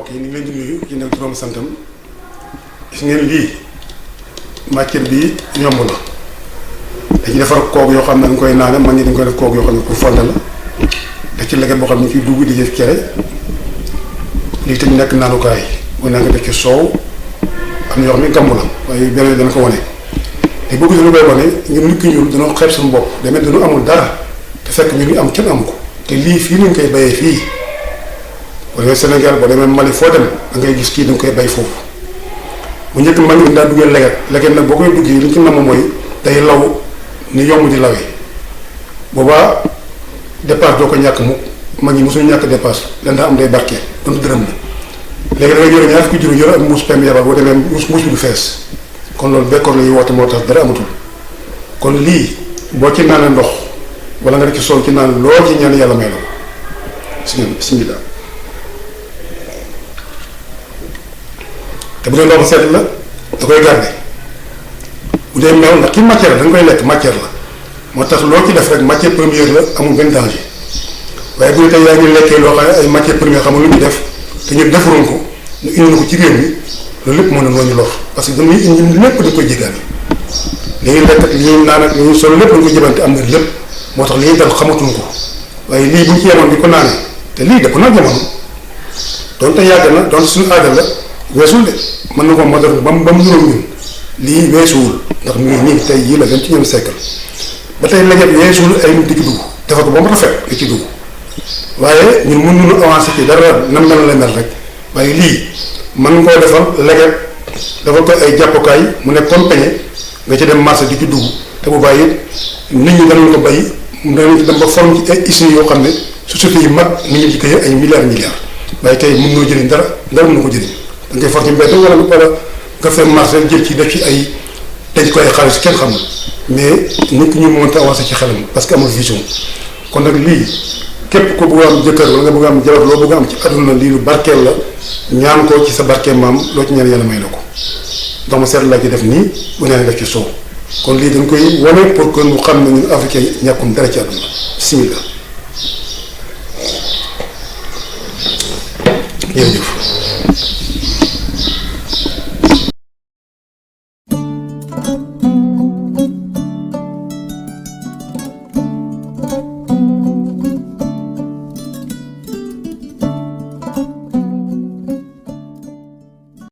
mbokk yi ñu ngi leen di nuyu ci nekk turam santam gis ngeen lii matière bi yomb na dañuy defar koog yoo xam ne dañ koy naane man ñi dañ koy def koog yoo xam ne pour fonde la def ci leget boo xam ne ciy dugg di def cere lii tamit nekk naanukaay bu nekk def ci soow am na yoo xam ne gàmmu la waaye benn dana ko wane te boo gisee lu koy wane ñun nit ki ñuul dañoo xeeb suñu bopp demee dañu amul dara te fekk ñun ñu am kenn amu ko te lii fii nañ koy bayee fii boo demee Sénégal boo demee Mali foo dem da ngay gis kii dañ koy bay foofu bu njëkk mag ñi daa duggee leget nag boo koy duggee li ñu ci namm mooy day law ni yomb di lawee boobaa dépasse doo ko ñàkk mu mag ñi mosuñu ñàkk dépasse lan daa am day barke doon dërëm la léegi da ngay yore ñaar fukki juróom yore ak muus pem yabal boo demee muus bi du fees kon loolu bekkoor la ñuy woote moo tax dara amatul kon lii boo ci naanee ndox wala nga def ci sol ci naan lool ci ñaan yàlla may la si ngeen bismillah te bu dee ndox mu sedd la da koy garder bu dee meew ndax ki matière la da nga koy lekk matière la moo tax loo ci def rek matière première la amul benn danger waaye bu dee tey yaa ngi lekkee loo xam ne ay matière première xamul lu ñu def te ñu defaroon ko ñu indi na ko ci réew mi loolu lépp mën na ñu lor parce que dañuy indi lépp dañ koy jéggaani li ñuy lekk ak li ñuy naan ak li ñuy solo lépp dañ koy jëbante am na lépp moo tax li ñuy dal xamatuñ ko waaye lii bu ñu ci yemoon di ko naanee te lii dëpp naa jamono donte yàgg na donte suñu aada la weesul de mën na ko moderne ba mu ñëw ñun lii weesuwul ndax mu ngi nii tey yii la 21e siècle ba tey leget weesuwul ay nit di ci dugg defar ko ba mu rafet di ci dugg waaye ñun mën nañu avancer ci dara nan mel la mel rek waaye lii mën nga koo defal leget dafa ko ay jàppukaay mu nekk comme peñe nga ci dem marché di ci dugg te bu bàyyi nit ñi danañ ko bay danañ ci dem ba forme ci ay usines yoo xam ne sociétés yu mag nit ñi ci koy ay milliards waaye tey mën noo jëriñ dara mën na ko jëriñ da ngay for ci mbedd wala nga fay marché jël ci def ci ay denc ko ay xaalis kenn xamul mais nit ki ñu mënta avancer ci xelam parce que amul vision kon nag lii képp ko bëgg am jëkkër wala nga bëgg am jabar loo bëgg am ci àdduna lii lu barkeel la ñaan ko ci sa barkeel maam loo ci ñaan yàlla may la ko donc ma seet laa ci def nii bu nee def ci soow kon lii dañ koy wane pour que ñu xam ne ñun africain yi ñàkkum dara ci àdduna bismillah jërëjëf